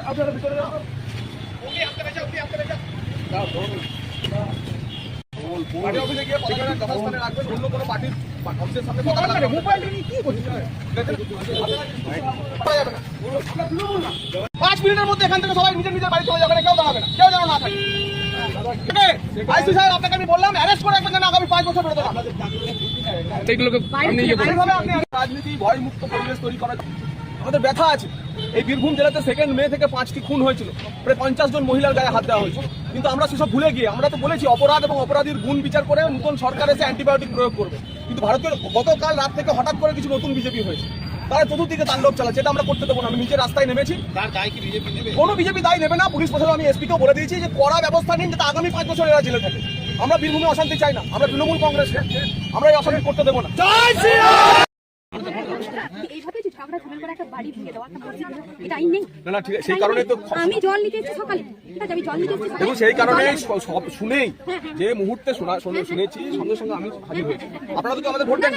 আপনারা ভিতরে যাও। পার্টি অফিসে গিয়ে পতাকাটা যথাস্থানে রাখবেন, অন্য কোনো পার্টির অফিসের সামনে পতাকা রাখবেন। মোবাইল নিয়ে কি করছেন? 5 মিনিটের মধ্যে এখান থেকে সবাই নিজের নিজের বাড়ি চলে যাবে, কেউ দাঁড়াবে না, কেউ যেন না থাকে। আইসি সাহেব আপনাকে আমি বললাম অ্যারেস্ট করে রাখবেন যেন আগামী 5 বছর বেরোতে না। এইগুলোকে আপনি রাজনীতি ভয়মুক্ত পরিবেশ তৈরি করার আমাদের ব্যথা আছে। এই বীরভূম জেলাতে 2 মে থেকে 5টি খুন হয়েছিল, প্রায় 50 জন মহিলার গায়ে হাত দেওয়া হয়েছে। কিন্তু আমরা সেসব ভুলে গিয়ে আমরা তো বলেছি অপরাধ এবং অপরাধীর গুণ বিচার করে নতুন সরকার এসে অ্যান্টিবায়োটিক প্রয়োগ করবে। কিন্তু ভারতের গতকাল রাত থেকে হঠাৎ করে কিছু নতুন বিজেপি হয়েছে, তারা চতুর্দিকে তাণ্ডব চালাচ্ছে। এটা আমরা করতে দেবো না। আমি নিজে রাস্তায় নেমেছি, কোনো বিজেপি দায়ী নেবে না। পুলিশ প্রশাসন আমি এসপিকেও বলে দিয়েছি যে কড়া ব্যবস্থা নিন যাতে আগামী 5 বছর এরা জেলে থাকে। আমরা বীরভূমে অশান্তি চাই না, আমরা তৃণমূল কংগ্রেস, আমরা এই অশান্তি করতে দেবো না। আমি জল নিতে এসেছি সকালে, দেখুন সেই কারণে সব শুনেই যে মুহূর্তে শুনেছি সঙ্গে সঙ্গে আমি হাজির হয়েছি। আপনারা তো আমাদের ভোট দেন,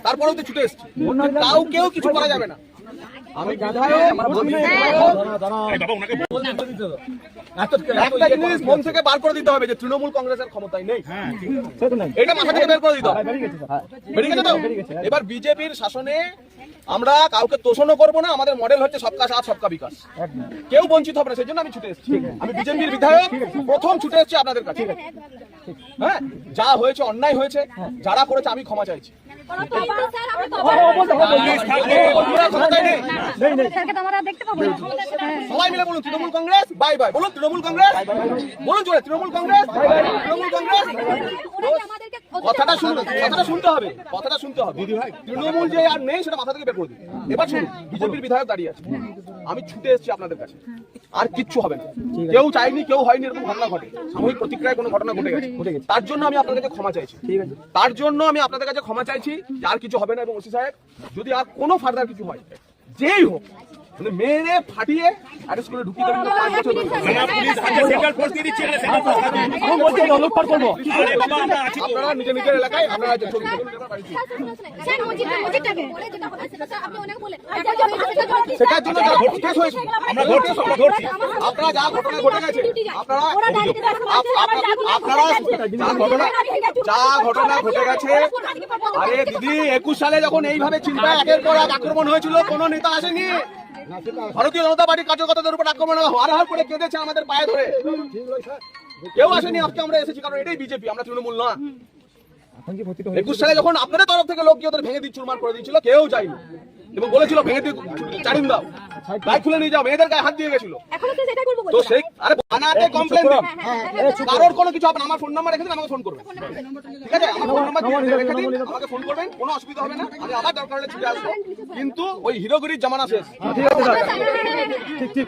তারপরেও তো ছুটে এসেছি। কেউ কিছু করা যাবে না। আমি একটা জিনিস মন থেকে বার করে দিতে হবে যে তৃণমূল কংগ্রেসের ক্ষমতায় নেই, এটা মাথা থেকে বের করে দিতে হবে। বেরিয়ে গেছে তো? এবার বিজেপির শাসনে আমরা কাউকে তোষণও করবো না। আমাদের মডেল হচ্ছে সবকা সাথ সবকা বিকাশ, কেউ বঞ্চিত হবে না। সেই জন্য আমি ছুটে এসেছি। আমি বিজেপির বিধায়ক, প্রথম ছুটে এসেছি আপনাদের কাছে। হ্যাঁ, যা হয়েছে অন্যায় হয়েছে, যারা করেছে আমি ক্ষমা চাইছি। সবাই মিলে বলুন তৃণমূল কংগ্রেস বাই বাই, বলুন তৃণমূল কংগ্রেস, বলুন জোরে তৃণমূল কংগ্রেস, তৃণমূল কংগ্রেস। কথাটা শুনতে হবে, কথাটা শুনতে হবে। তৃণমূল যে আর নেই সেটা মাথা থেকে বের করে দিন। এবার শুনুন, বিজেপির বিধায়ক দাঁড়িয়ে আছে, আমি ছুটে এসেছি আপনাদের কাছে। আর কিচ্ছু হবে না। কেউ চাইনি, কেউ হয়নি, এরকম ঘটনা ঘটে, সাময়িক প্রতিক্রিয়ায় কোনো ঘটনা ঘটে গেছে, তার জন্য আমি আপনাদের কাছে ক্ষমা চাইছি। তার জন্য আমি আপনাদের কাছে ক্ষমা চাইছি। আর কিছু হবে না। এবং ওসি সাহেব যদি আর কোনো ফার্দার কিছু হয়, যেই হোক মানে মেরে ফাটিয়ে অ্যারেস্ট করে ঢুকিয়ে দেবেন। 5 বছর আপনারা নিজের নিজের এলাকায় আপনারা সেটার জন্য আপনারা যা ঘটনা ঘটে গেছে, আপনারা যা ঘটনা ঘটে গেছে। আরে দিদি, 21 সালে যখন এইভাবে চিন্তায় একের পর এক আক্রমণ হয়েছিল, কোনো নেতা আসেনি। ভারতীয় জনতা পার্টির কার্যকর্তাদের উপর আক্রমণ হার করে কেঁদেছে আমাদের পায়ে ধরে, কেউ আসেনি। আজকে আমরা এসেছি কারণ এটাই বিজেপি, আমরা তৃণমূল না। 21 সালে যখন আপনাদের তরফ থেকে লোক ওদের ভেঙে দিয়ে চুরমার করে দিয়েছিল, কেউ যায়নি এবং বলেছিল ভেঙে দিয়ে চারিন দাও, গায়ে খুলে নিয়ে যাও, মেয়েদের গায়ে হাত দিয়ে গেছিল। তো সেই আরে থানাতে কমপ্লেন দিন, কারোর কোনো কিছু হবে না। আমার ফোন নাম্বার রেখে দিন, আমাকে ফোন করবেন, ঠিক আছে? আমার ফোন নাম্বার রেখে দিন, আমাকে ফোন করবেন, কোনো অসুবিধা হবে না। আমি আবার দরকার হলে ছুটে আসবো। কিন্তু ওই হিরোগিরির জামানা শেষ, ঠিক আছে? ঠিক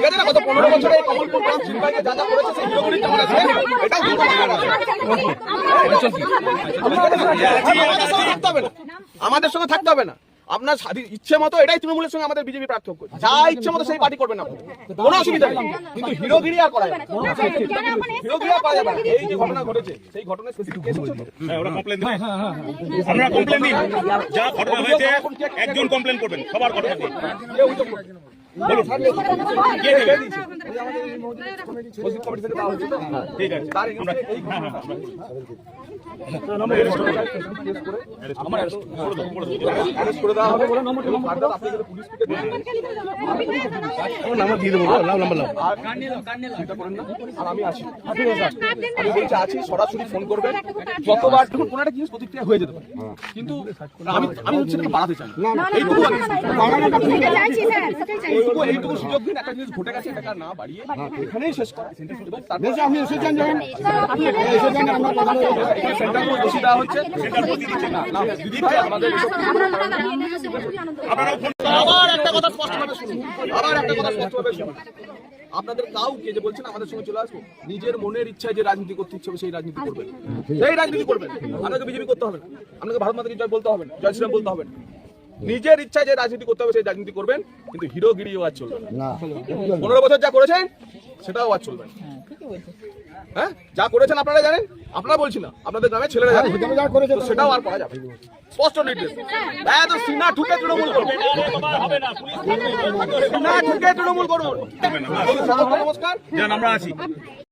আছে না? গত 15 বছরে এই কমলপুর গ্রাম চিন্তাকে যা যা করেছে সেই হিরোগিরির জামানা শেষ। এটাও আমাদের সঙ্গে থাকতে হবে না। আপনার ইচ্ছে মতো, এটাই তৃণমূলের সঙ্গে আমাদের বিজেপি পার্থক্য। যা ইচ্ছে মতো সেই পার্টি করবেন না, কোনো অসুবিধা নেই। কিন্তু হিরোগিরি আর করা যাবে না, হিরোগিরি আর করা যাবে না। এই যে ঘটনা ঘটেছে সেই ঘটনায় আমরা কমপ্লেন দিই, যা ঘটনা হয়েছে একজন কমপ্লেন করবেন, সবার ঘটনা দিই। ঠিক আছে, আমি আছি, আছি, সরাসরি ফোন করবেন যতবার কোনো একটা জিনিস প্রতিক্রিয়া হয়ে যেতে পারে। কিন্তু আমি হচ্ছে বাড়াতে চাই না, এইটুকু সুযোগ দিন। একটা জিনিস ঘটে গেছে, এটা না বাড়িয়ে এখানেই শেষ করা। আবার একটা কথা স্পষ্টভাবে শুনুন, আপনাদের কাউকে যে বলছেন আমাদের সঙ্গে চলে আসবো, নিজের মনের ইচ্ছায় যে রাজনীতি করতে ইচ্ছে হবে সেই রাজনীতি করবেন, সেই রাজনীতি করবেন। আপনাকে বিজেপি করতে হবে না, আপনাকে ভারত মাতাকে জয় বলতে হবে না, জয় শ্রীরাম বলতে হবে না। নিজের ইচ্ছায় যে রাজনীতি করতে হবে সেই রাজনীতি করবেন, কিন্তু হিরোগিরিও আর চলবে না। না 15 বছর যা করেছেন সেটাও আর চলবে না। হ্যাঁ, যা করেছেন আপনারা জানেন, আপনারা বলছি না, আপনাদের গ্রামের ছেলেরা জানেন, যা করেছে তো সেটাও আর করা যাবে না। স্পষ্ট নির্দেশ। এত সিনা ঠুকে তৃণমূল করুন, সিনা ঠুকে তৃণমূল করুন। নমস্কার। যান, আমরা আছি।